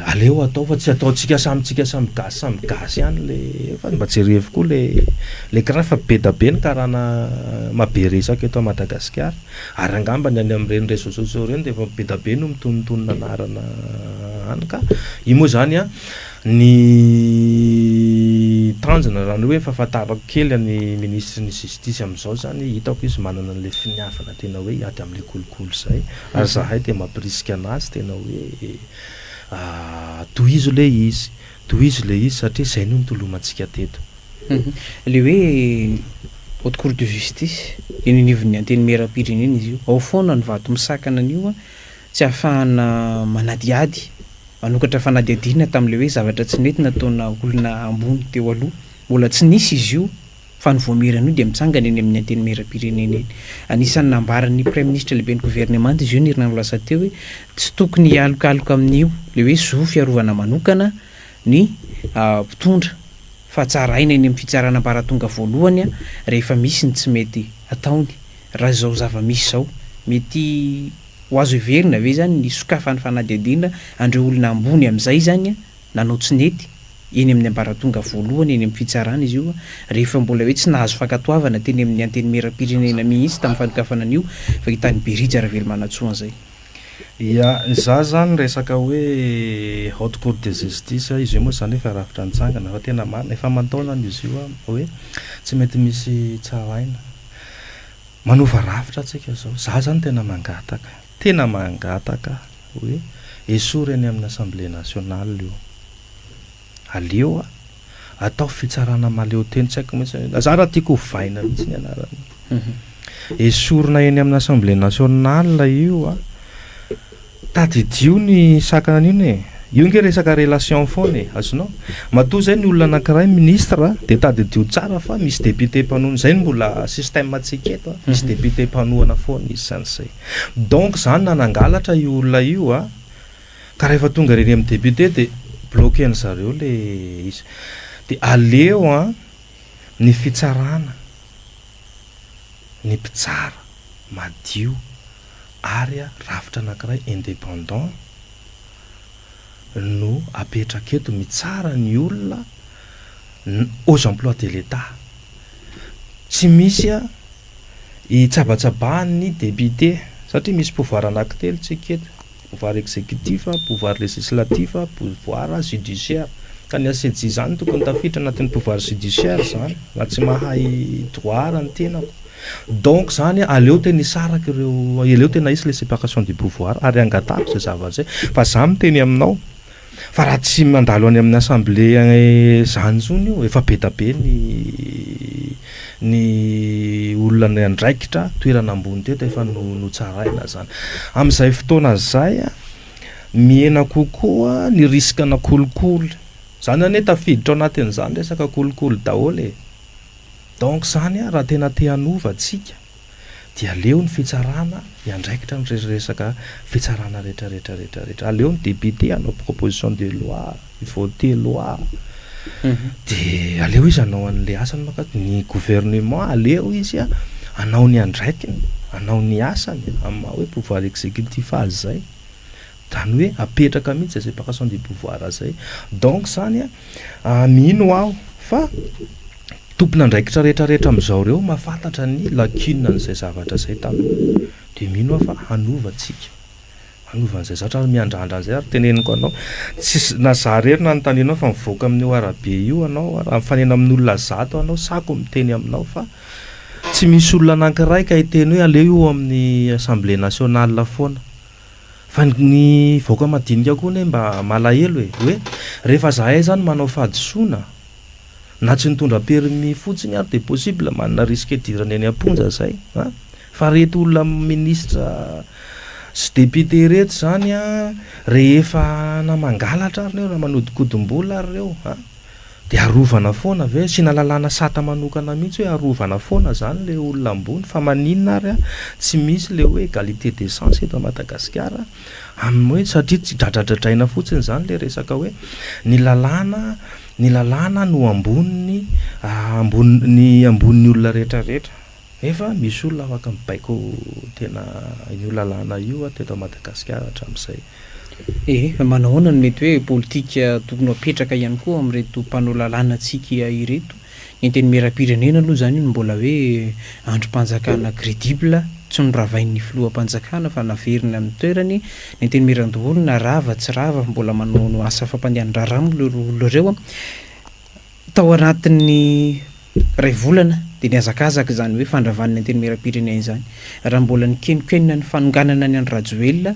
[SPEAKER 1] aleo atao fa tsy ataotsika samitsika samy gasy ihany le fa mba jerevy koa le karaha fa be da be ny karana maberesaka eto Madagasikara ary angamba ny any amin'ireny réseaux sociaux reny de efa be da be no mitonontonona anarana any ka io moa zany ny tanjona raha ny hoe fahafantarako kely ny ministre ny justice amin'izao zany hitako izy manana an'le finiavana tena hoe ady amin'le kolokolo zay ary zahay de mampirisika anazy tena hoe tohizo le izy satria zay no nitolomantsika teto
[SPEAKER 2] le hoe haute cour de justice inonivon'ny anteny meram-pirenena izy io ao foana ny vato misakana an'io tsy ahafahana manadiady manokatra fanadihadiana tam'le hoe zavatra tsy nety nataona olona ambony teo aloha mbola tsy nisy izy io fa ny voamerana io de mitsangana eny amin'ny anteny meram-pirenena eny anisan'ny nambaran'ny premier ministre lehibe ny gouvernement izy io nirina nolaza teo hoe tsy tokony hialokaloka amin'io le hoe zo fiarovana manokana ny mpitondra fa tsara aina eny amin'ny fitsarana ambaratonga voalohany rehefa misy ny tsy mety ataony raha zao zava-misy zao mety ho azo heverina ve zany ny sokafany fanadihadiana andreo olona ambony amin'izay zany nanao tsy nety eny amin'ny ambaratonga voalohany eny amin'ny fitsarana izy io rehefa mbola hoe tsy nahazo fankatoavana teny amin'ny anteny meram-pirenena mihitsy tamin'ny fanokafana an'io fa hitany Berija Ravelmanatsoa zay
[SPEAKER 1] za zany resaka hoe haute cour de justice izy io moa zany efa rafitra nitsangana fa tena marina efa mantaona izy io hoe tsy mety misy tsaraina manova rafitra atsika zao za zany tena mangataka hoe esory eny amin'ny assemblée nationale io aleo atao fitsarana maleo teny tsy haiko mihitsy za raha tiako hovaina mihitsy ny anarany esorina eny amin'ny assemblée nationale io tadidio ny sakana an'iny io nge resaka relation foana azonao matoa zay ny olona anankiray ministre de tadidio tsara fa misy député mpanohana zay mbola système atsika eto misy député mpanohana foana izy san'izay donc zany nanangalatra io olona io ka rehefa tonga reny amin'ny député de bloqué ny zareo le izy de aleo ny fitsarana ny mpitsara madio ary rafitra anankiray indépendant no apetraka eto mitsara ny olona aux emplois de l'État tsy misy hitsabatsabahany député satria misy pouvoir anankitelo tsika eto pouvoir exécutif pouvoir législatif pouvoir judiciaire ka ny asejy zany tokony tafiditra anatin'ny pouvoir judiciaire zany raha tsy mahay droit ny tenako donc zany aleo teny isaraka ireo eleo tena isy le séparation du pouvoir ary angatako zay zavatra zay fa za miteny aminao fa raha tsy mandalo any amin'ny assemblée zany zony io efa betabe ny olona ny andraikitra toerana ambony teto efa no tsaraina zany amin'izay fotoana zay miena kokoa ny riskana kolikoly zany ane tafiditra ao anatin'izany resaka kolikoly daholo donc zany raha tena te hanova-tsika dia aleo ny fitsarana iandraikitra ny resaka fitsarana rehetrarehetrarehetrarehetra aleo ny député hanao proposition de loi voter loi de aleo izy hanao an'le asany maka ny gouvernement aleo izy hanao ny andraikiny hanao ny asany amin'ny hoe pouvoir exécutif azy zay zany hoe apetraka mihitsy zay séparation du pouvoir zay donc zany mino aho fa tompona andraikitra rehetrarehetra amin'izao reo mahafantatra ny lacune n'izay zavatra zay taloha de mino aho fa hanovantsika hanovan'izay zavatra miandrandra an'izay ary teneniko anao tsy na za rery na nytanenao fa mivoaka amin'io arabe io anao raha mifanena amin'olona zato anao sako miteny aminao fa tsy misy olona anankiray ka hiteny hoe aleo io amin'ny assemblée nationale foana fa ny voaka madinika koa ne mba malahelo hoe rehefa zahay zany manao fahadisoana na tsy nitondra permis fotsiny ary de possible manana risque dirany any amponja zay fa reto olona ministre sy député reto zany rehefa namangalatra ary reo raha manodikodim-bola ary reo de arovana foana ve sy nalalana sata manokana mihitsy hoe arovana foana zany le olona ambony fa maninona ary tsy misy le hoe égalité des chances eto Madagasikara amin'ny hoe satria tsy dradradradraina fotsiny zany le resaka hoe ny lalàna no ambony ambon'ny olona rehetrarehetra efa misy olona afaka mibaiko tena io lalàna io teto Madagasikara hatramin'izay
[SPEAKER 2] manahoana ny mety hoe politika tokony apetraka ihany koa amin'reto mpanao lalàna antsika ireto ny teny miram-pirenena aloha zany io mbola hoe androm-panjakana crédible tsy noravain'ny filoham-panjakana fa naverina amin'ny toerany ny teny miran-doholona rava tsy rava mbola manao asa fampandehan-draramo olona reo tao anatin'ny ray volana de niazakazaka zany hoe fandravanana ny teny miram-pirenena zany raha mbola ny kenikoenina ny fanonganana ny Andradjoelina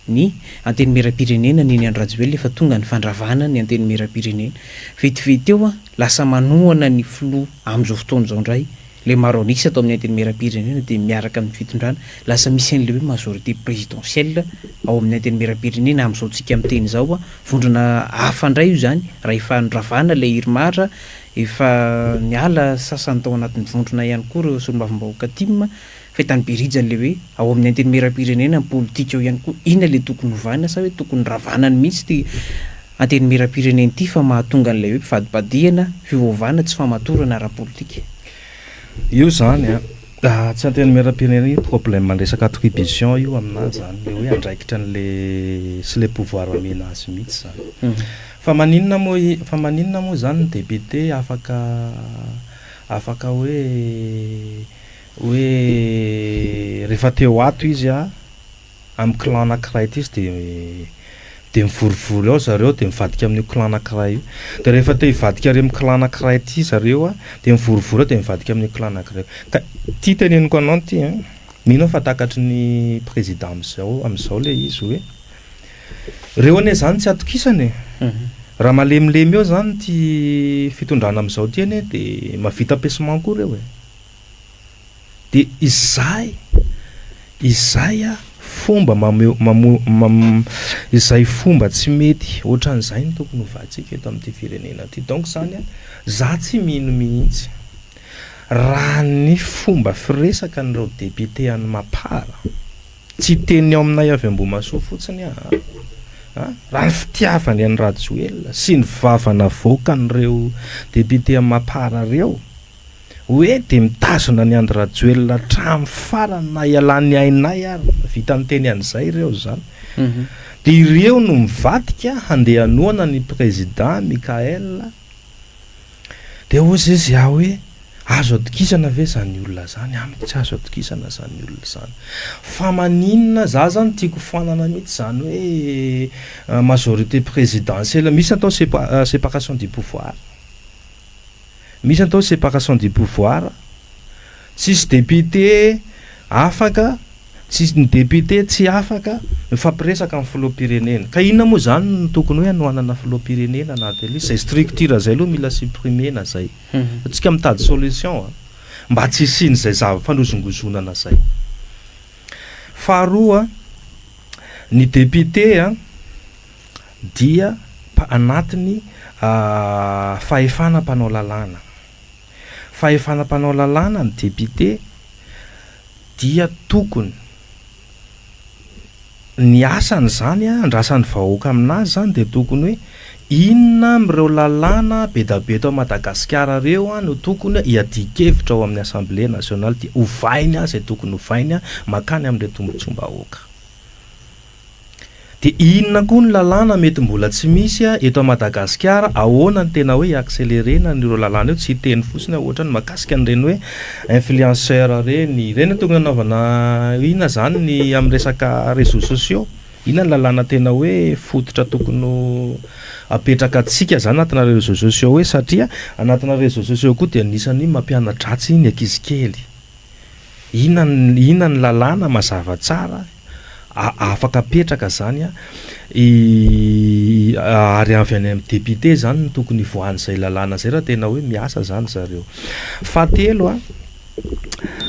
[SPEAKER 2] ny anteny miram-pirenena ny Andradjoelina efa tonga ny fandravana ny anteny miram-pirenena vetivety eo lasa manohana ny filoha amin'izao fotoana zao ndray le maro anisy atao amin'ny anteny miram-pirenena de miaraka amin'ny fitondrana lasa misy an'le hoe majorité présidentielle ao amin'ny anteny miram-pirenena amin'izao tsika miteny zao vondrona hafa ndray io zany raha efa nravana le Irmara efa miala sasany tao anatin'ny vondrona ihany koa reo solombavam-bahoaka tim fetany berijany le hoe ao amin'ny anteny miram-pirenena politika eo ihany koa ina le tokony hovana sa hoe tokony ravanany mihitsy ty anteny miram-pirenena ity fa mahatonga an'lay hoe mpivadibadiana fivovana tsy famatorana ara-politika
[SPEAKER 1] io zany tsy anteny miram-pirenena io problème resaka attribution io aminazy zany le hoe andraikitra n'le sy le pouvoir amena azy mihitsy zany fa maninona moa zany ny député afaka hoe rehefa teo ato izy amin'ny clan anankiray ity izy de mivorivory ao zareo de mivadika amin'ny clan anankiray io de rehefa te hivadika ary amin'ny clan anankiray ity zareo de mivorivory ao de mivadika amin'ny clan anankiray ka ty teneniko anao ty mino fa takatry ny président am'izao le izy hoe reo ane zany tsy atokisany raha malemilemy eo zany ty fitondrana am'izao ty ane de mavita ampesement koa reo de izay fomba izay fomba tsy mety ohatran'izay ny tokony hovatsika eto amin'ity firenena ty donc zany za tsy mino mihitsy raha ny fomba firesaka n'ireo député any Mapara tsy teny ao aminay avy Ambohimasoa fotsiny raha ny fitiavany any Radjoelina sy ny vavana voaka n'ireo député any Mapara reo hoe de mitazona ny Andry Radjoelina hatramin'ny farany na ialany ainay ary vita ny teny an'izay reo zany de ireo no mivadika handeha hanoana ny président Mikael de ozy izy hoe azo atokisana ve zany olona zany amiko tsy azo atokisana zany olona zany fa maninona za zany tiako fanana mihitsy zany hoe majorité présidentielle misy atao séparation du pouvoir tsisy député afaka tsisy ny député tsy afaka mifampiresaka amin'ny filoham-pirenena ka inona moa zany no tokony hoe hanoanana filoham-pirenena anaty le zay structure zay aloha mila supprimena zay atsika mitady solution mba tsy isiny zay fanosongosonana zay. Faharoa ny député dia anatiny fahefana mpanao lalàna. Fahefana mpanao lalàna ny député dia tokony ny asany zany andrasan'ny vahoaka aminazy zany de tokony hoe inona am'ireo lalàna be da be eto Madagasikara reo no tokony hiadikevitra ao amin'ny Assemblée nationale dia hovainy zay tokony hovainy makany amin'ilay tombontsom-bahoaka. De inona koa ny lalàna mety mbola tsy misy eto Madagasikara, ahoana ny tena hoe accélérena n'ireo lalàna eo, tsy teny fotsiny ohatra ny makasika an'ireny hoe influenceur reny tokony anaovana inona zany ny amin'ny resaka réseaux sociaux, inona ny lalàna tena hoe fototra tokony apetraka atsika zany anatina réseaux sociaux hoe satria anatina réseaux sociaux koa dia anisany mampianadratsy ny ankizy kely. Inona ny lalàna mazava tsara afaka apetraka zany ary avy any amin'ny député zany no tokony voan'izay lalàna zay raha tena hoe miasa zany zareo. Fahatelo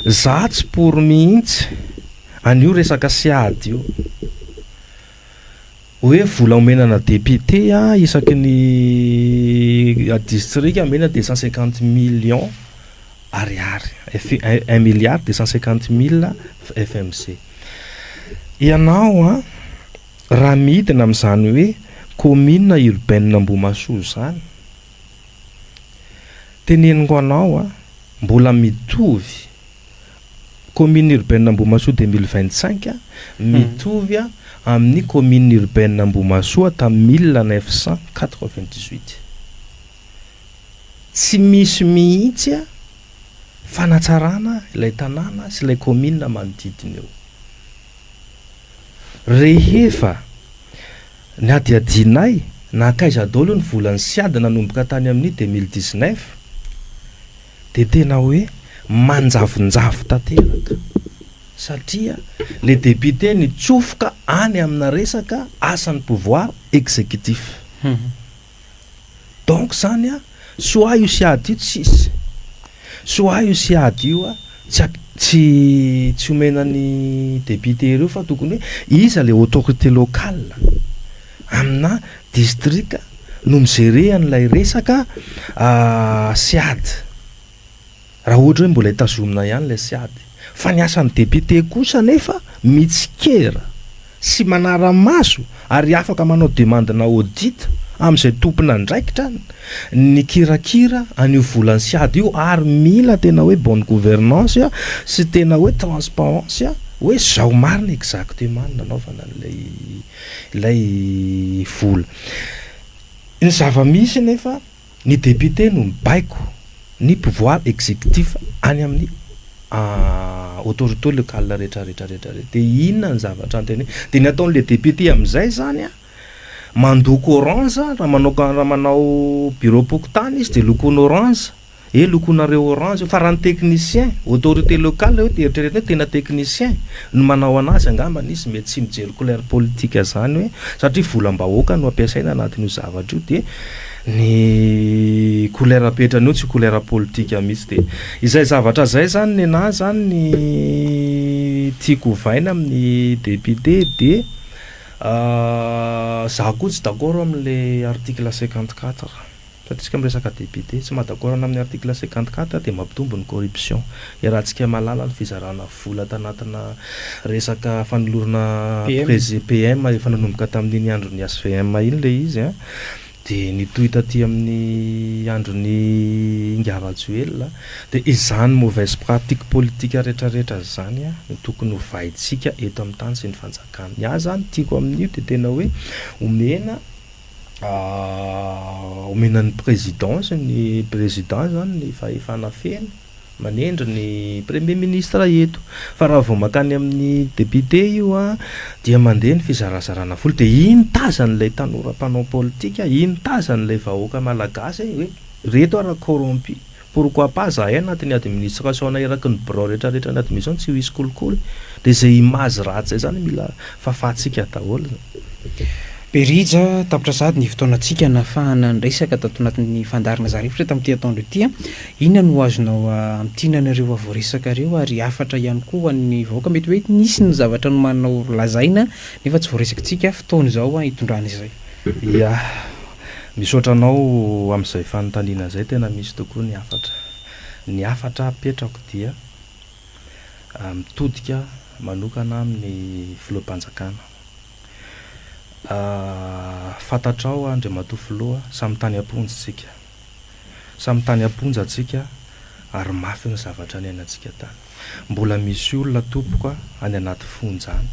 [SPEAKER 1] za tsy por mihitsy an'io resaka siady io hoe vola omenana député isaky ny district amena 250 millions ariary 1 milliard 250 000 FMC. Ianao raha midina amin'izany hoe commune urbaine Ambohimasoa zany, teneniko anao mbola mitovy commune urbaine Ambohimasoa 2025 mitovy amin'ny commune urbaine Ambohimasoa tamin'ny 1998. Tsy misy mihitsy fanatsarana ilay tanàna sy ilay commune manodidina eo. Rehefa ny adiadinay na akaiza daholo ny volan'ny siady nanomboka tany amin'ny 2019 de tena hoe manjavonjavo tanteraka satria le député nitsofoka any amina resaka asan'ny pouvoir exécutif. Donc zany soit io siady io tsisy, soit io siady io tsy omenany député reo fa tokony hoe iza le autorité locale amina district no migérer an'ilay resaka siady raha ohatra hoe mbola hitazomina ihany ilay siady. Fa ny asan'ny député kosa nefa mitsikera sy manara-maso ary afaka manao demandena audit amin'izay tompona ndraikitra ny kirakira an'io volan'ny siady io ary mila tena hoe bonne gouvernance sy tena hoe transparence hoe zao marina exactement nanaovana ilay vola. Ny zava-misy nefa ny député no mibaiko ny pouvoir exécutif any amin'ny autorité locale rehetrarehetra de inona ny zavatra anteny de ny ataon'le député amin'izay zany mandoko orange raha manao bureau pokotany izy de lokony orange lokonareo orange fa raha ny technicien autorité locale hoe eritreretina tena technicien no manao anazy angambany izy mety tsy mijery couleur politique zany hoe satria volam-bahoaka no ampiasaina anatin'io zavatra io de ny couleur apetrany io tsy couleur politique mihitsy. De izay zavatra zay zany ny anahy zany ny tiako hovaina amin'ny député de za koa tsy d'accord amin'le article 54 satria miresaka député tsy madaccord amin'ny article 54 de mampitombo ny corruption rahantsika malala ny fizarana vola tanatina resaka fanolorana PM efa nanomboka tamin'iny andron'ny SVM iny le izy de nitohy taty amin'ny andron'ny Ngavajoel de izany mauvaise pratique politique rehetrarehetra zany no tokony hovaintsika eto amin'ny tany sy ny fanjakana. Ny zany tiako amin'io de tena hoe omenan'ny présidence ny président zany ny fahefana feny manendry ny premier ministre eto fa raha vao makany amin'ny député io dia mandeha ny fizarazarana vola de iny tazan'ilay tanora mpanao politika, iny tazan'ilay vahoaka malagasy hoe reto ara corrompu pourquoi pas za anatin'ny administration eraky ny birao rehetrarehetra ny administration tsy ho isy kolikoly de zay image ratsy zay zany mila fahafahatsika daholo.
[SPEAKER 2] Berija tapitra sady ny fotoanantsika nafahana ny resaka tato anatin'ny fandarina zarivitra tamin'ity ataondro ity a, inona no azonao amtinanareo avoresaka reo ary afatra ihany koa ny vahoaka mety hoe nisy ny zavatra no manao lazaina nefa tsy voaresakitsika fotoana izao hitondrana izay.
[SPEAKER 1] Ya, misaotra anao amin'izay fanontaniana zay, tena misy tokoa ny afatra. Ny afatra apetrako dia mitodika manokana amin'ny filoham-panjakana. Fantatrao Andriamatoa filoha samy tany amponjitsika, samy tany amponjatsika ary mafy ny zavatra ny ainantsika tany. Mbola misy olona tompoko any anaty fonjany,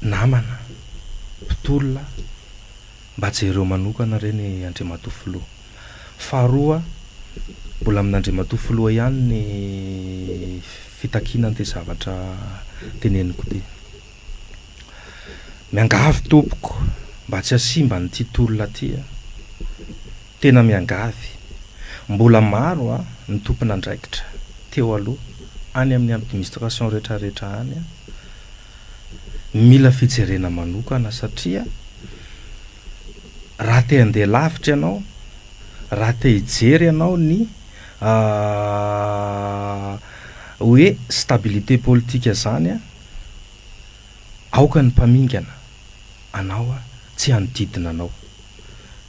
[SPEAKER 1] namana, mpitolona mba jereo manokana reny Andriamatoa filoha. Faharoa, mbola amin'Andriamatoa filoha ihany ny fitakinany te zavatra teneniko ty. Miangavy tompoko mba tsy asimba ny titolona ty, tena miangavy. Mbola maro ny tompona andraikitra teo aloha any amin'ny administration rehetrarehetra any, mila fijerena manokana satria raha te handeha lavitra ianao, raha te hijery ianao ny hoe stabilité politique zany aoka ny mpamingana anao tsy hanodidina anao,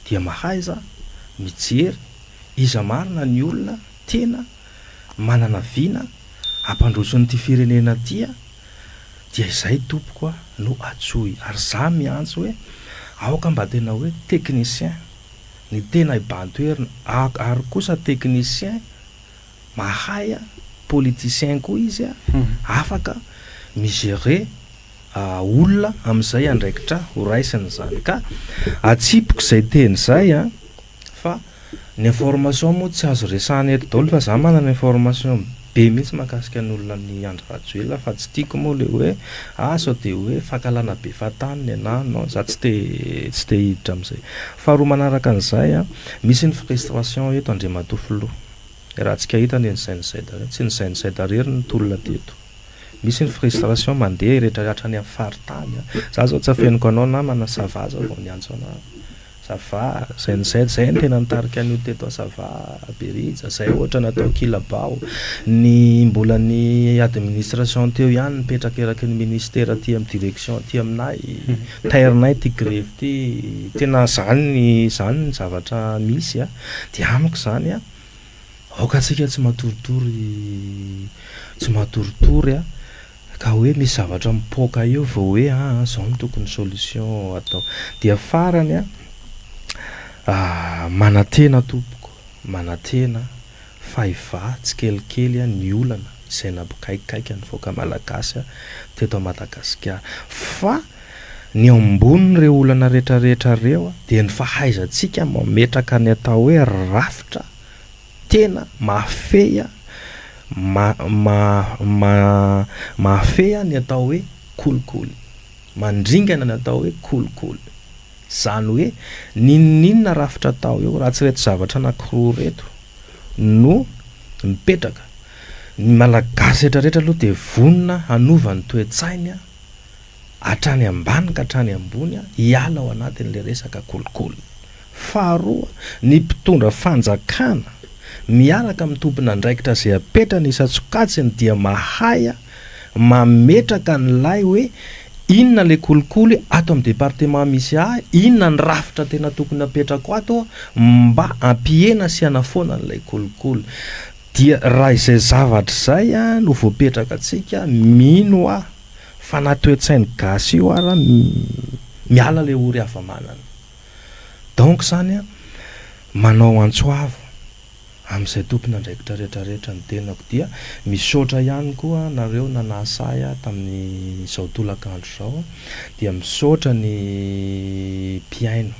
[SPEAKER 1] dia mahaiza mijery iza marina ny olona tena manana vina hampandroso ty firenena tia, dia izay tompoko no atsoy. Ary za miantso hoe aoka mba tena hoe technicien ny tena ibantoerina, ary kosa technicien mahay politicien koa izy afaka migérer olona amin'izay andraikitra ho raisiny zany. Ka atsipoko zay teny zay fa ny information moa tsy azo resahana eto daholo, fa za manana information be mihitsy mahakasika ny olona ny Andry Rajoelina, fa tsy tiako moa le hoe sao de hoe fakalana be fataniny no za tsy te hiditra amin'izay. Faharoa manaraka an'izay misy ny frustration eto Andriamatoa filoha, raha tsika hita ny zain'zay tsy ny zain'zay darery ny tolona teto. Misy ny frustration mandeha rehetrarehetra ny amin'ny faritany. Za zao tsy afeniko anao namana sava zao vao niantso anao. Sava zay ny tena nitarika an'io teto sava Berija, zay ohatra natao kilabao. Ny mbola ny administration teo ihany nipetraka eraky ny ministère ty amin'ny direction ty aminay, tairinay ty grefy ty, tena zany ny zavatra misy dia amiko zany aoka tsika tsy matoritory ka hoe misy zavatra mipoaka eo vao hoe zao ny tokony solution atao. Dia farany manatena tompoko, manatena faiva tsy kelikely ny olana izay nampikaikikaiky ny voaka malagasy teto Madagasikara. Fa ny ambony reo olana rehetrarehetra reo dia ny fahaizantsika mametraka ny atao hoe rafitra tena mahafeha mahafeha ny atao hoe kolikoly, mandringana ny atao hoe kolikoly. Zany hoe ninona rafitra atao eo raha tsy reto zavatra anankiroa reto no mipetraka, ny malagasy rehetrarehetra aloha dia vonona hanova ny toe-tsainy hatrany ambany ka hatrany ambony hiala ao anatin'le resaka kolikoly. Faharoa, ny mpitondra fanjakana miaraka amin'ny tompona andraikitra zay apetrany isa-tsokatsiny dia mahay mametraka n'lay hoe inona le kolikoly ato amin'ny departement misy inona ny rafitra tena tokony apetrako ato mba ampihena sy anafoana n'lay kolikoly. Dia raha izay zavatra zay no voapetraka atsika, mino fa natoetsainy gasy io ara miala le ory hafa manana. Donc zany manao antsoavo amin'izay tompona andraikitra rehetrarehetra ny tenako, dia misaotra ihany koa nareo nanasay tamin'izao tolakandro zao, dia misaotra ny mpiaino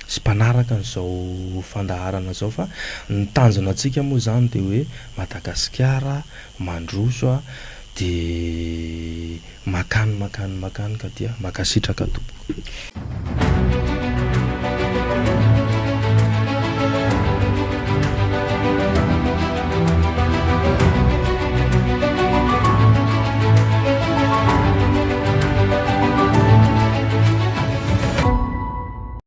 [SPEAKER 1] sy mpanaraka n'izao fandaharana zao, fa ny tanjona antsika moa zany dia hoe Madagasikara mandroso dia makany ka dia makasitraka tompoko.